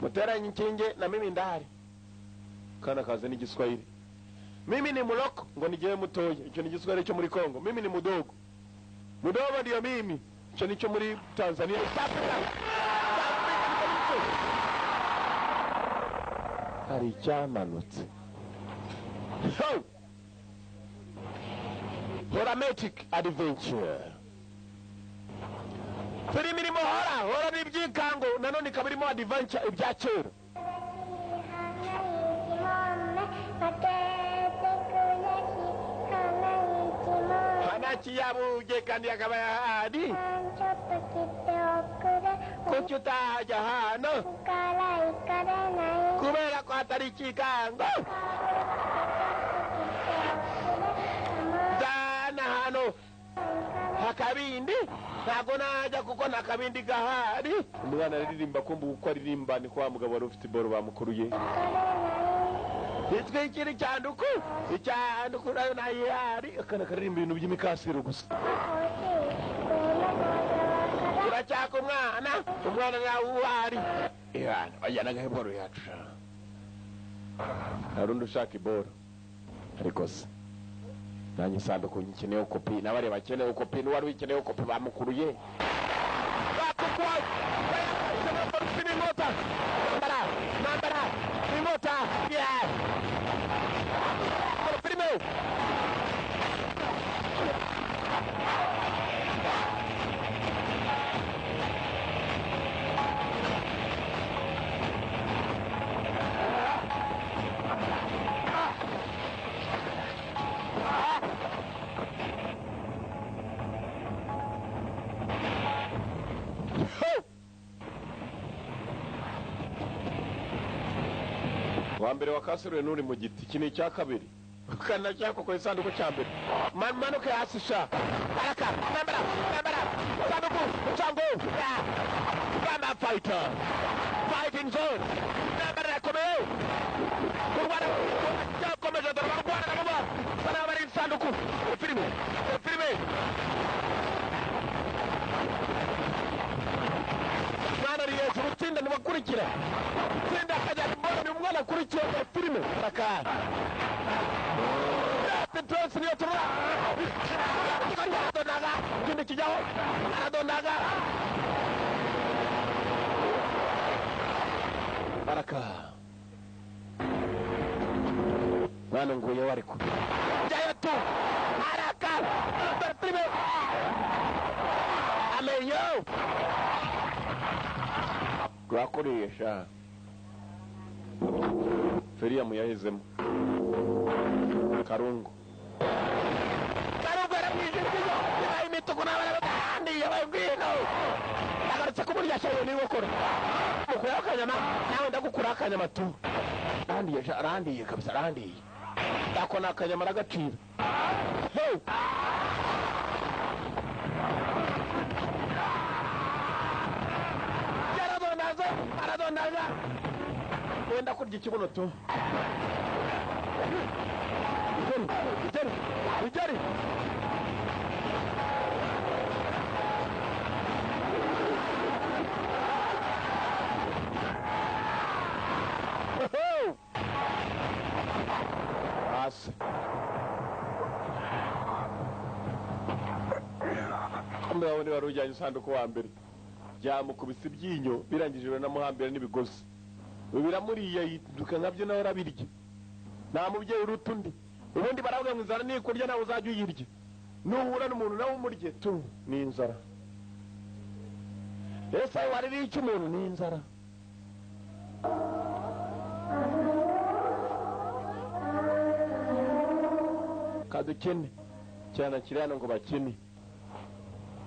muteranye inkinge na mimi ndahari kana kaze ni Giswahili mimi ni muloko ngo nigiye mutoye icyo ni Giswahili cyo muri Kongo mimi ni mudogo ndio mimi icyo ni cyo muri Tanzania hari cyamanutse so dramatic adventure filimi irimo hora n'ibyikango nanone ikaba irimo adventure ibya kera hanachi yabuge kandi akaba yahadi kuki utajya hano kubera ko hatari ikikango zana hano hakabindi ntago najya kuko nakabindi gahari umwana aririmba kumva uko aririmba ni kwa mugabo wari ufite boro bamukuruye itwikiri icyanduku nayo nayihari akana karirimba ibintu by'imikasiro gusa uracyaka umwana nawe uhari ihana bajyana gaheboro yacu harundi ushaka iboro ariko se nanjye sanduku nkeneye kopi n'abari bakeneye kopi n'uwari wikeneye kopi bamukuruye nambara imota wambere wakasiruye nuri mu giti kini cya kabiri kana cyako ko isanduku cya mbere manuke hasi sha araka nambara sanduku chango kama fighting zone nambara komeo kurwana komeje dorwana namba sana bari sanduku filime mwana riye zurutsinda nibakurikira tsinda kajya mbona ni umwana akurikira filime rakana Petros ni otura adonaga kindi kijao adonaga baraka mwana nguye wari ku jayo tu araka filime ameyo twakoresha feria muyahezemo karungu yaramwijijyo imituku n'abandi yabagwino agarutse kumurya cyayo ni gukora ukora akanyama nawe ndagukura akanyama tu randiye kabisa randiye akona akanyama ragacira hey Aradonaga wenda kurya ikibuno tu Ujari As Kambe wani warujyanye sanduku wa mbere byamukubise ibyinyo birangijwe na muhambira n'ibigozi biramuriye yiduka nkabyo nawe rabirye nta mubyeyi urutundi ubundi baravuga ngo inzara ni kurya nawe uzajya uyirye nuhura n'umuntu nawe umurye tu ni inzara ese wari bica umuntu ni inzara kadukene cyane kirana ngo bakene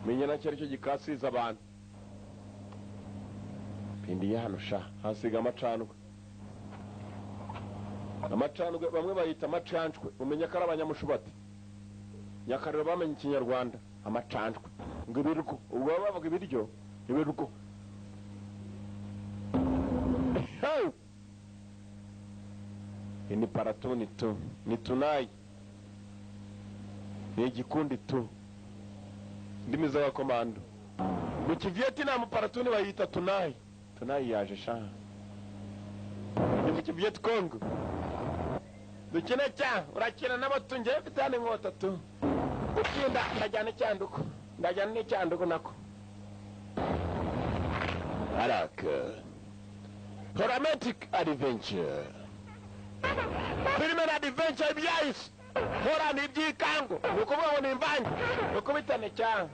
menya na cyari cyo gikasiza abantu pindi yano sha hasiga amacandwe bamwe bayita amacanjwe umenya ko ari abanyamushubati nyakariro bamenye ikinyarwanda amacanjwe ngo ibiryo ubwo bavuga ibiryo ibiryo ini paratoni tu ni tunayi ni igikundi tu ndimi z'abakomando mu Kivietnam paratoni bayita tunayi yaje sha ni mu Viet Cong dukine cya urakina n'abatunge bitane inkota tu ukinda ndajyana n'icyanduko nako Haraka romantic adventure film adventure byahise hora nibyikango nukuvuga ngo nimvange ukubitane cya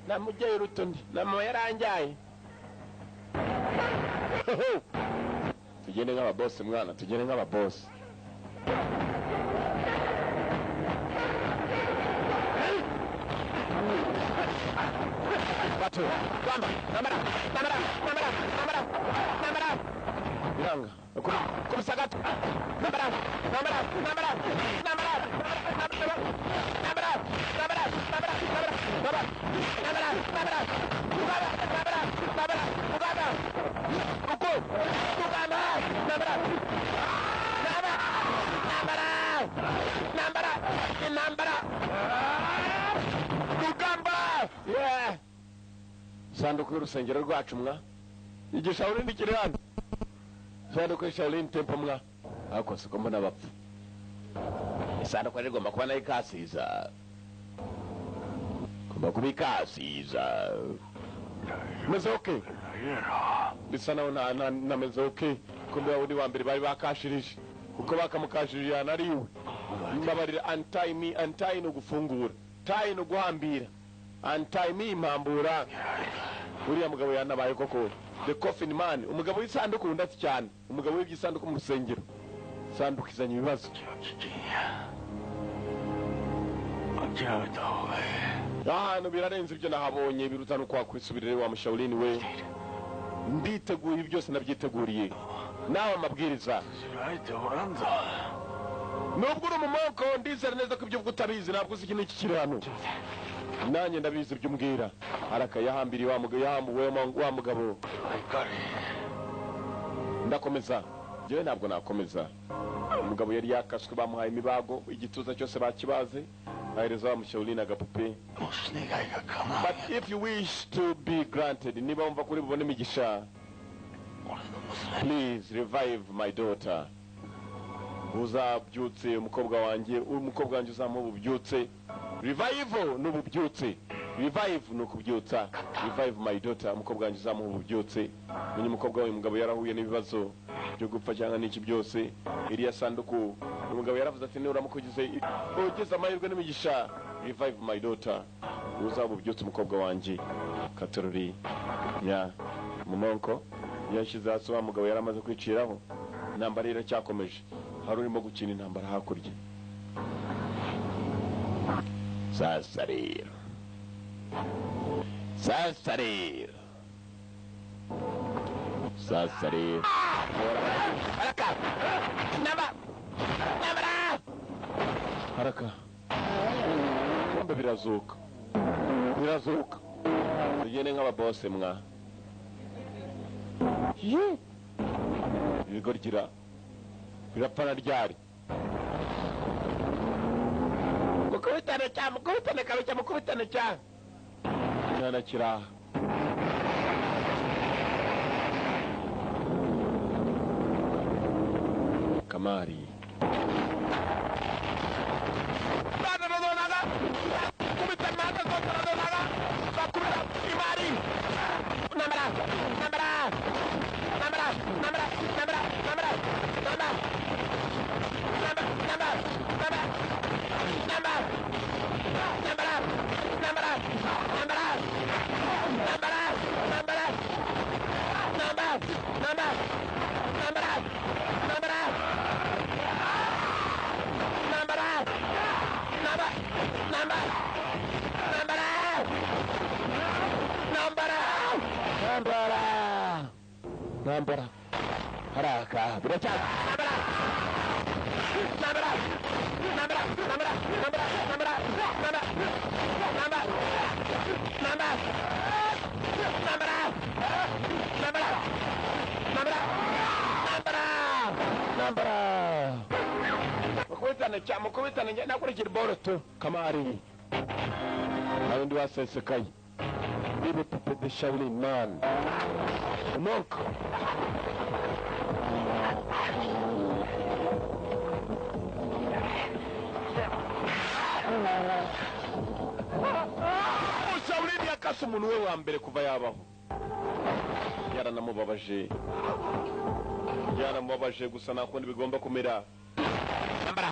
na mujye rutundi na mo yaranjaye tugende nk'ababoss mwana tugende nk'ababoss batu kamba namara biranga kubisagato namara yeah sanduku y'urusengero rwacu mwa igisha urindi kiri hano sanduku y'Shaolin Temple mwa ako siko mbona bapfa sanduku rigomba kuba nayo ikasiza kumba kubikasiza meze okay bisa naho na meze okay kumbe wundi wa mbere bari bakashirije uko bakamukashirije yanariwe mbabarira antai no gufungura tai no guhambira antai mi impambura uriya mugabo yanabaye koko the coffin man umugabo w'isanduku ndetse cyane umugabo w'igisanduku mu rusengero sanduku izanye ibibazo hano birarenze ibyo nahabonye birutana kwa kwisubirire wa Shaolin we nditeguye byose nabyiteguriye nawe amabwiriza nubwo uri umumoko ndizera neza ko ibyo utabizi ntabwo uzi ikintu kikirano nanjye ndabizi ibyo umbwira Haraka yahambiriye wa mugabo ndakomeza jewe ntabwo nakomeza umugabo yari yakaswe bamuhaye imibago igituza cyose bakibaze ahereza wa Shaolin agapupe but if you wish to be granted niba wumva kuri bubone imigisha please revive my daughter uzabyutse umukobwa wanjye uzamububyutse revival nububyutse revive nukubyutsa revive my daughter umukobwa wanjye uzamububyutse ninyi umukobwa we mugabo yarahuye n'ibibazo byo gupfa cyangwa n'iki byose iriya sanduku umugabo yaravuze ati ne uramukugize ugeze amahirwe n'imigisha revive my daughter uzabubyutse umukobwa wanjye katorori ya mumonko yashize hasi wa mugabo yaramaze kwiciraho intambara iracyakomeje hari urimo gukina intambara hakurya sasa rero haraka kumbe birazuka tugende nk'ababose mwa ibigorgira birapfana ryari mukubitane cyane nyana kiraha Kamari Nambara haraka biracyari mukubitane njye nakurikira boro tu Kamari abandi wasesekaye bibe pupe de Shaolin man Monk Musawulini yakase umuntu we wa mbere kuva yabaho. Yaranamubabaje gusa nakundi bigomba kumera. Nambara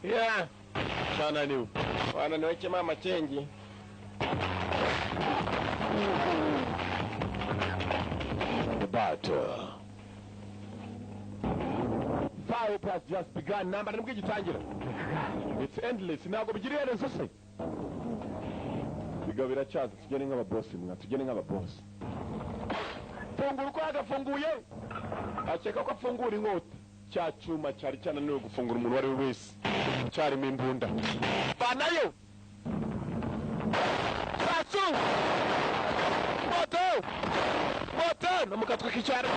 yeah sana niwe wana niwe kimama chengi. The battle fight has just begun. Nambara nibwo gitangira. It's endless. Ntabwo bigira iherezo se. Biga biracyaza tugene nk'ababosi mwa tugene nk'ababosi. Fungura uko agafunguye. Akeka ko afungura inkota. Cya cyuma cyari cyananiwe gufungura umuntu wari wese. Cyarimo imbunda. Banayo. Satsu. Moto. Namukatwa kichara.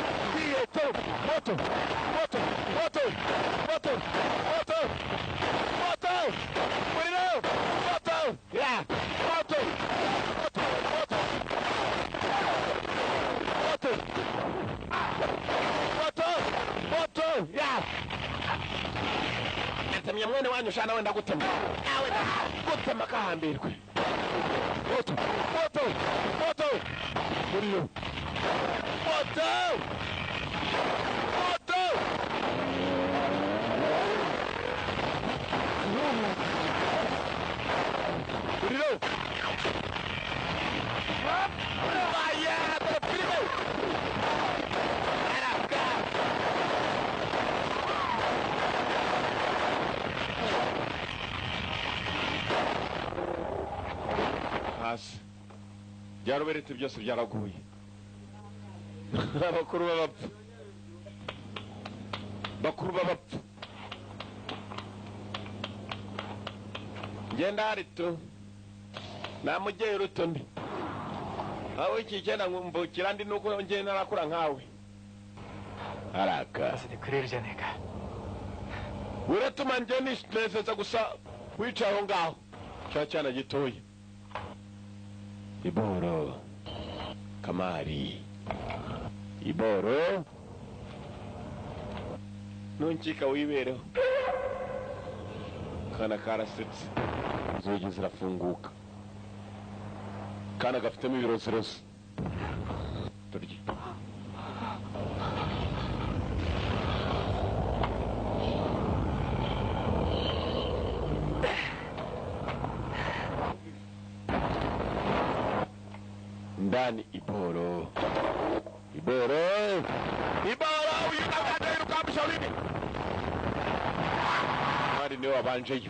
Moto. Yeah. Moto. Yeah. Natemye mwene wanyu shana wenda gutema. Nawe gutema kahambirwe. Moto. Muriyo. Moto. Vaya, pero primero. Hasi. Byaroberetse byose byaraguye. Bakuru b'abapfu. Genda arito. Namujye rutonde. Aho iki cyana ngumvukira ndi nuko ngiye narakura nkawe. Araka. Ase kurera janeka. Uratuma nje nishiteza gusa wicaho ngaho. Cyana gitoye. Iboro. Kamari. Iboro. Nunchika wibereho. Kana karasetse. Zogi zirafunguka. Kana gafitemo ibiroserosi. Turye. Ndani Iboro. Uyunagana Musawulini. Mari niwe wabanje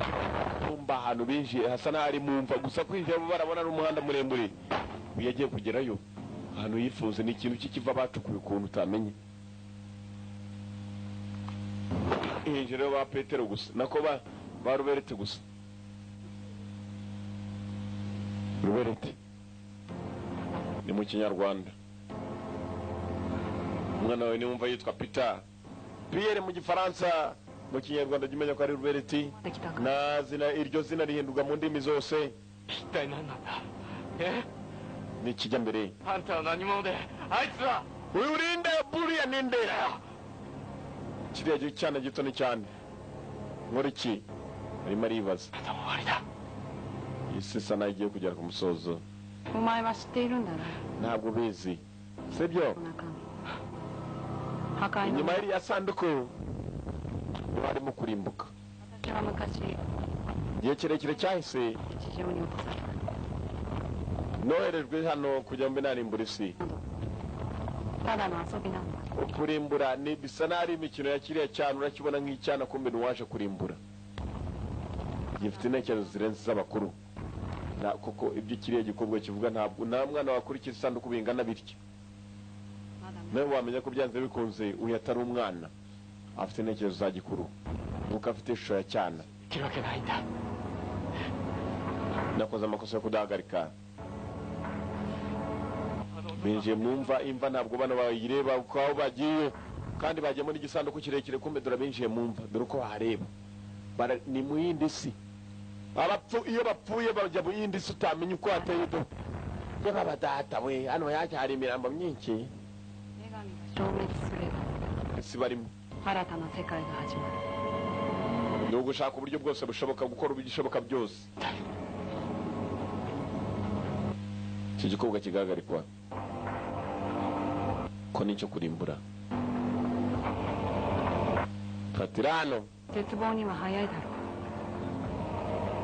kumba hano binjiye hasa n'ari mumva gusa kwinjira barabona n'umuhanda muremure. Yagiye kugerayo. Hano yifuze n'ikintu kikiva bacukuye ukuntu utamenye. Injira ba Petero gusa nako baruberetse gusa. Ruberete. Ni mu Kinyarwanda. Umwana we nimumva yitwa Peter. Pierre mu Gifaransa, mu Kinyarwanda gimenya ko ari Rubereti. Na zina iryo zina rihinduka mu ndimi zose. Ni kijya mbere. Hanta nanimo de. Aitsa. Urinde buriya ninde. Kiriya cyane gito ni cyane. Nkora iki? Arimo aribaza. Isi sana igiye kugera ku musozo. Omae wa shiteiru nda. Ntabwo bizi. Sibyo? Inyuma ya sanduku barimo kurimbuka. Igihe kirekire cyahise noherejwe hano kujya mbe narimbura isi. Kurimbura ni bisa nari imikino ya kiriya cyane urakibona nk'icyana kumbe nuwaje kurimbura. Gifite intekerezo zirenze z'abakuru. Na koko ibyo kiriya gikobwa kivuga ntabwo nta mwana wakurikira isanduku bingana bityo. Nawe wamenya ko byanze bikunze uyatari umwana afite intekerezo za gikuru nuko afite ishusho ya cyana. Kiroke naida. Nakoze amakosa yo kudahagarika. Binjiye mumva imva ntabwo bana bayireba uko aho bagiye kandi bagiye muri igisanduku kirekire kumbe dora binjiye mumva dore uko hareba. Ni mu yindi si. Abapfu iyo bapfuye bajya mu yindi si utamenya uko ateye do. Baba data we hano yaje hari imirambo myinshi. isi barimo 新たな世界が始まる。 ni ugushaka uburyo bwose bushoboka gukora ibishoboka byose. Iki gikorwa kigahagarikwa ko nicyo kurimbura. Fatirano 絶望には早いだろう。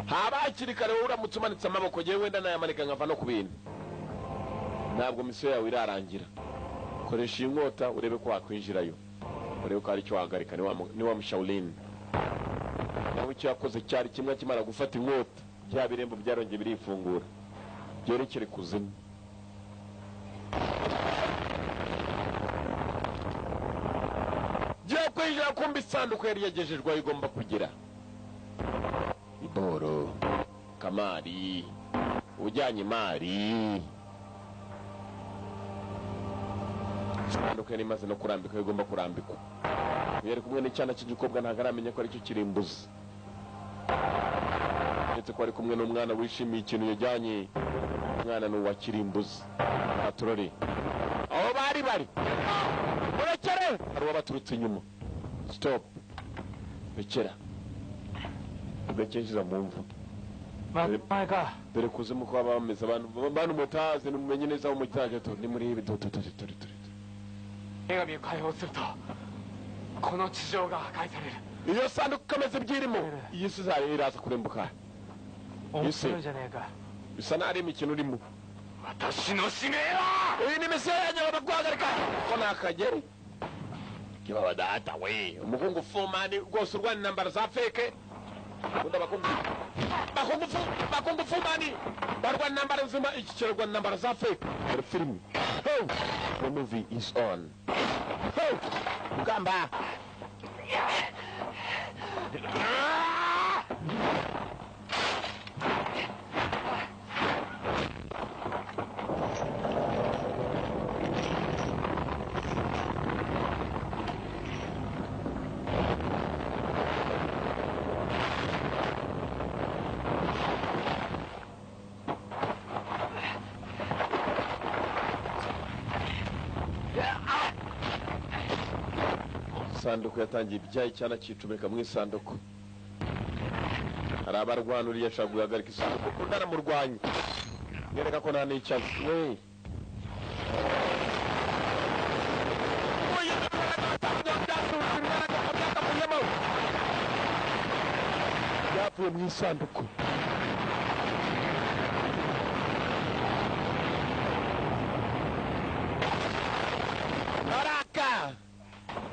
haba hakiri kare uramutse umanitse amaboko yewe wenda nayamanika nkava no ku bintu. Ntabwo misiyo yawe irarangira. Koresha inkota urebe ko wakwinjirayo, urebe ko hari icyo wahagarika. Ni wa Shaolin nawe icyo yakoze cyari kimwe akimara gufata inkota, bya birembo byarongeye birifungura byerekere kuzimu. Giye kwinjira kumbi isanduku yari yagejejwe aho igomba kugira. Iboro Kamari ujyanye imari. Isanduku yari imaze no kurambika, igomba kurambikwa. Yari kumwe n'icyana cy'igikobwa ntabwo aramenya ko aricyo kirimbuzi, ndetse ko ari kumwe n'umwana wishimiye ikintu yajyanye. Umwana ni uwa kirimbuzi. Aturore aho bari murekere, hari uwabaturutse inyuma. Stop, rekera ugakinjiza mu mva. Dore kuzimu ko baba bameze abantu mutazi, nimumenye neza aho mutaje. Ni muri ibi turi 女神を解放するとこの地上が破壊される。 iyo sanduku kameze byirimo iyi si zayo iraza kurembuka. 面白いじゃねえか。 bisa naho ari imikino urimo. 私の使命は iyi ni misiyo yanjye baguhagarika ko ni akageri. Kibaba data we umukungu fumani rwose urwana intambara za feke. Ukunda bakungu fumani barwana intambara nzima, iki kirarwana intambara za feke. Dore filimi. The movie is on. Mugamba isanduku yatangiye ibyayi cyana cyicumeka mu isanduku. Hari abarwanuriye ashaka guhagarika isanduku kuko aramurwanya, yereka ko nta n'icyazi we. yapfuye mu isanduku.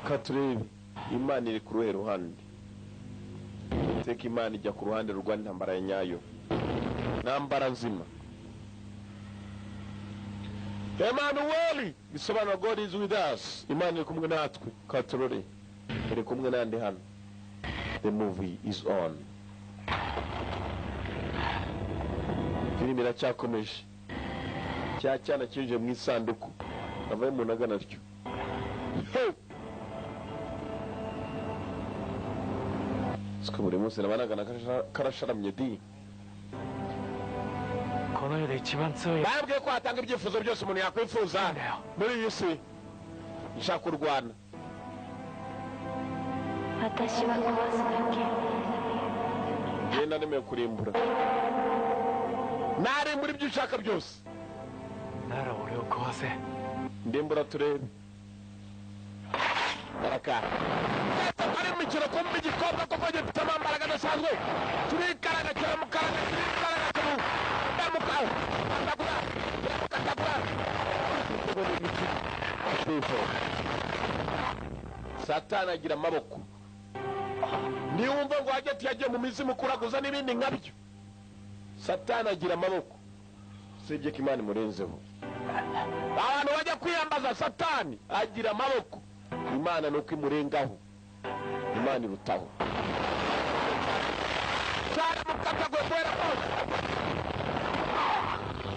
Katurebe Imana iri ku ruhe ruhande. Teka Imana ijya ku ruhande rwa ntambara ya nyayo, ntambara nzima. Emmanuel bisobanura God is with us. Imana iri kumwe natwe. Katurebe iri kumwe nande hano. The movie is on. Filimi iracyakomeje. Cya cyana kinje mu isanduku avaye mu nagana ryo. Siko buri munsi nabanaga karasharamye di. この世で一番強い。 Babwiye ko hatanga ibyifuzo byose umuntu yakwifuza muri iyi si. Nshaka kurwana. 私は壊すだけ。 Yenda nemeye kurimbura. Nari muri ibyo ushaka byose. なら俺を壊せ。 Ndimbura turebe. Baraka. Ari mikino ko mu gikombe ko kongera gutama imbaraga dasanzwe. Turikaraga kiramukaraga turikaraga kimu. Ndamukao. Ndakura. Satani agira amaboko. Niwumva ngo hagati yagiye mu mizimu kuraguza n'ibindi nkabyo. Satani agira amaboko. Sibye ko Imana imurenzeho. Abantu bajya kwiyambaza Satani agira amaboko. Imana nuko imurengaho. Imana irutaho.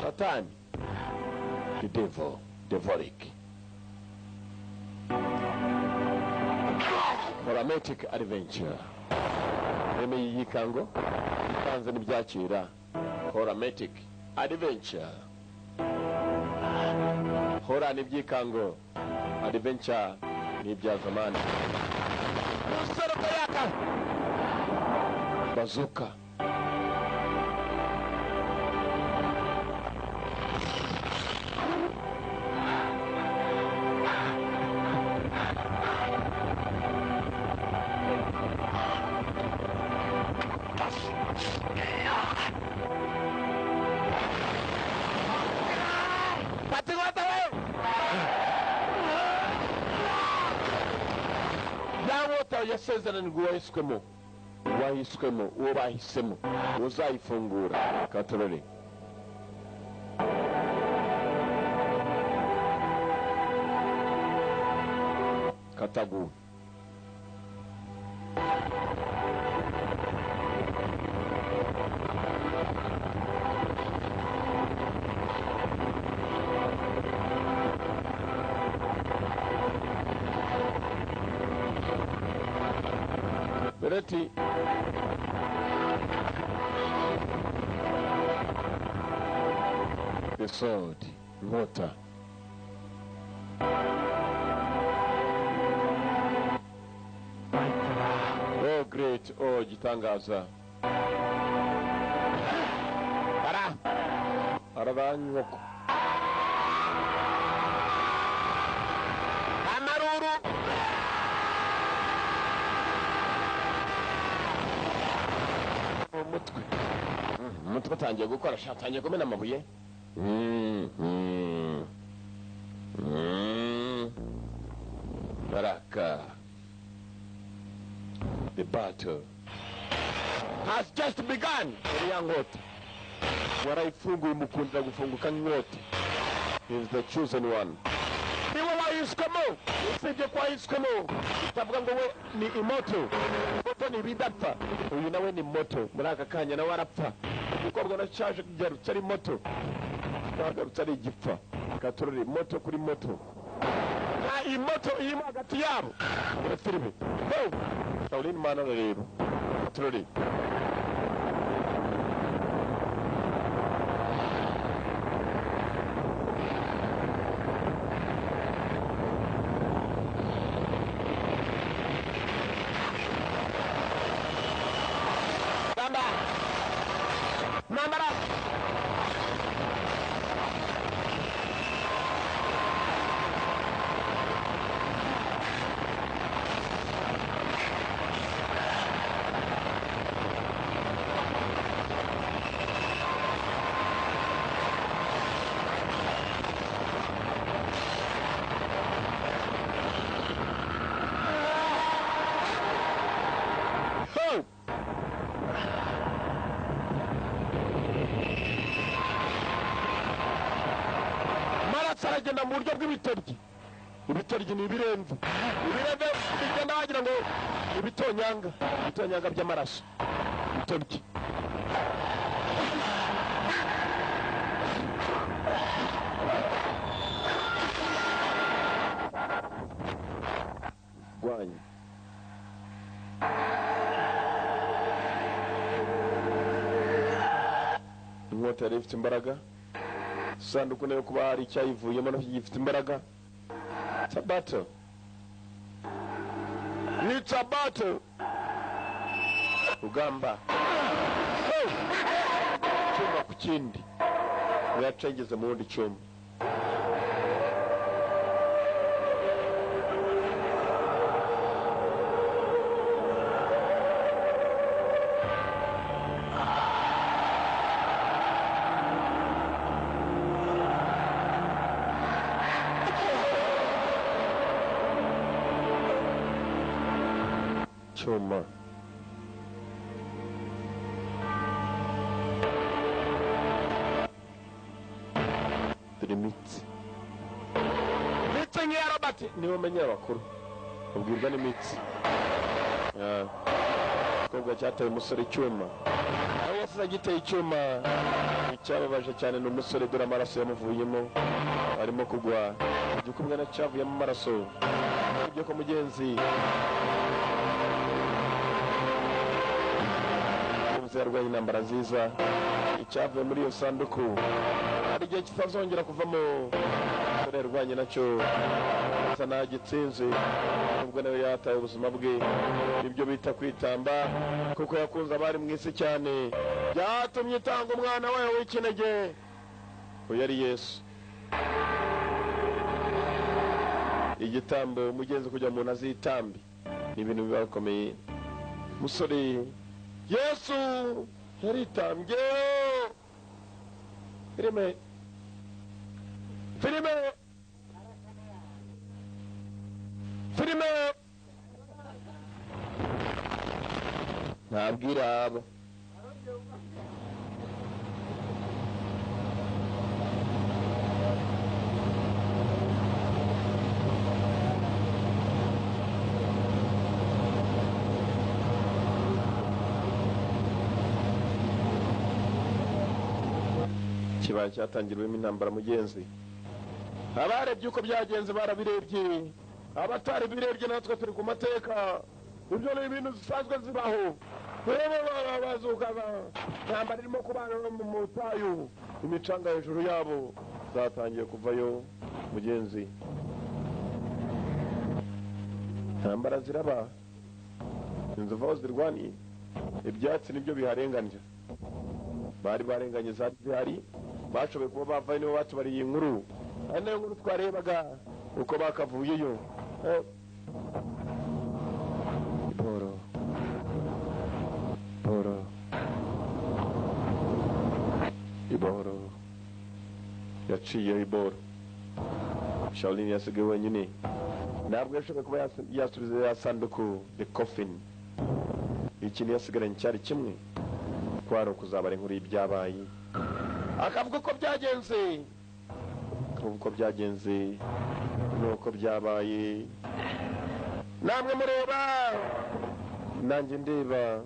Satani, the devil, devilic. Dramatic adventure. Eme yikango ikanze n'ibyakira. Dramatic adventure. Hora n'ibyikango. Adventure n'ibya zamani umusore yaka bazuka yasezeranye ngo wahiswemo uwo bahisemo uzayifungura katorore katagu Bereti the sword water oh great oh gitangaza arabanyoko amaruru umutwe utangiye gukora shatangiye kumena amabuye baraka the battle has just begun iriya nkota warayifunguye umukundira gufunguka nk'inkota is the chosen one niwe wahiswemo usibye ko wahiswemo utavuga ngo we ni imoto imoto ni ibidapfa uyu nawe ni moto muri aka kanya nawe arapfa umukobwa nashaje kugarutse ari moto agarutse ari igipfa katurore moto kuri moto iyi moto irimo hagati yabo muri filime Pauline mana rero katurore agenda mu buryo bw'ibitoryi ibitoryi ni ibiremve bigenda wagira ngo ibitonyanga by'amaraso ibitoryi rwanya inkota yari ifite imbaraga sanduku nayo kuba hari icyayivuyemo nacyo gifite imbaraga it's a battle it's a battle rugamba cyuma ku kindi yacengeze mu wundi cyuma cyuma dore mitsi nk'iya Robert niwe umenyera abakuru ubwirwa n'imitsi igikorwa cyateye umusore icyuma aho yasize agiteye icyuma icyababaje cyane ni umusore dore amaraso yamuvuyemo arimo kugwa igikumwe na cyavuyemo amaraso ibyo ko mugenzi yesu yarwanye intambara nziza. Icyavuye muri iyo sanduku hari igihe kitazongera kuvamo. Umusore yarwanye nacyo asa naho agitsinze, nubwo nawe yataye ubuzima bwe. Ibyo bita kwitamba, kuko yakunze abari mu isi cyane, byatumye itanga umwana wayo w'ikinege. Uyu yari Yesu. Igitambo umugenzi kujya mu ntazi y'itambi ni ibintu biba bikomeye. Musore Yesu yaritambye. Filime ntabwira aba kibaye cyatangirwemo intambara mugenzi. Abarebye uko byagenze barabirebye, abatari birebye natwe turi ku mateka. Ibyo ni ibintu zisanzwe zibaho. Bazuka intambara irimo kubana mu mutayu, imicanga hejuru yabo zatangiye kuvayo mugenzi. Intambara ziraba, inzovu aho zirwaniye, ibyatsi nibyo biharenganira. Bari barenganye zari zihari, bashoboye kuba bavayo nibo batubariye inkuru. Ari nayo nkuru twarebaga uko bakavuyeyo. Iboro yaciye iboro. Shaolin yasigaye wenyine, ntabwo yashoboye kuba yasubiza ya sanduku, the coffin. Ikintu yasigaranye cyari kimwe, kwari ukuzabara inkuru y'ibyabaye, akavuga uko byagenze, nuko byabaye. Namwe mureba, nanjye ndeba.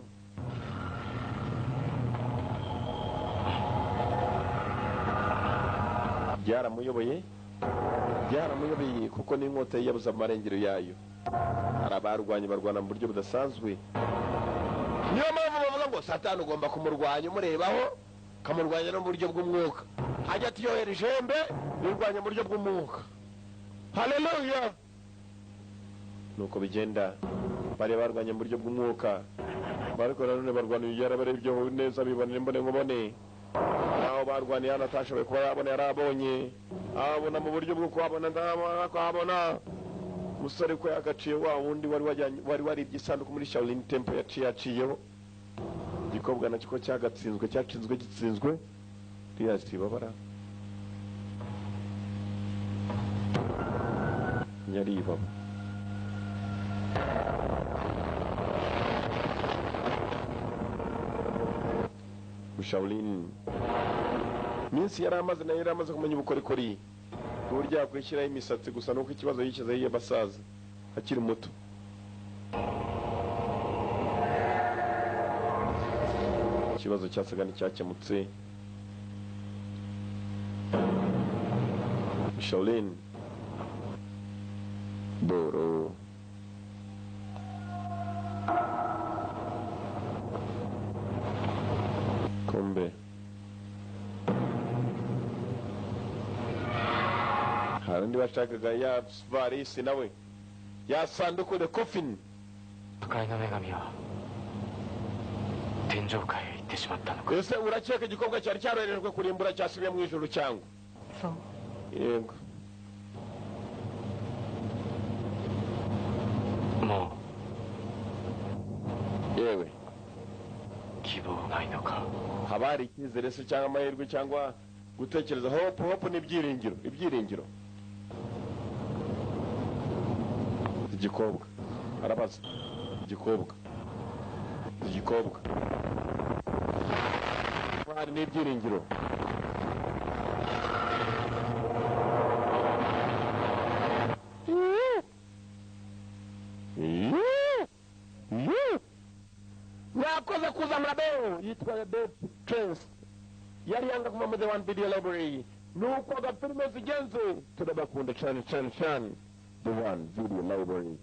Byaramuyoboye kuko n'inkota yabuze amarengero yayo. Hari abarwanye barwana mu buryo budasanzwe. Niyo mpamvu bavuga ngo Satani ugomba kumurwanya umurebaho, kamurwanya no mu buryo bw'umwuka. Hajya atiyohera ijembe yirwanya mu buryo bw'umwuka. Haleluya. Nuko bigenda, bari barwanya mu buryo bw'umwuka, bariko nanone barwana yarabareba ibyo neza bibonera imbone nkubone. Aho barwaniye hano atashoboye kuba yabona, yarabonye abona mu buryo bwo kuhabona, ndabona umusore ko yagaciye wa wundi wari waribye isanduku muri Shaolin Temple yaciyeho. Igikobwa nacyo ko cyatsinzwe riyasibabara nyaribaba. Shaolin minsi yaramaze nayo yaramaze kumenya ubukorikori, uburyo yakwishyiraho imisatsi gusa nuko ikibazo yishyizeho iyo basaza akiri muto. Ikibazo cyasaga n'icyakemutse. Shaolin Boro kumbe hari undi bashakaga ya varisi nawe ya sanduku, the coffin. 不快の女神は天上界へ行ってしまったのか。 Ese urakeka igikobwa cyari cyaroherejwe kurimbura cyasubiye mu ijuru cyangwa? そう。 Yego. もう yewe 希望ないのか。 haba hari icyizere se cyangwa amahirwe cyangwa gutekereza? Hope ni ibyiringiro. Igikobwa arabaza, igikobwa hari n'ibyiringiro. Mwakoze kuza murabeo yitwa Death Trance, yari yanga kuva muri The One Video Library. Nuko agafilime zigenze turabakunda cyane The One Video Library.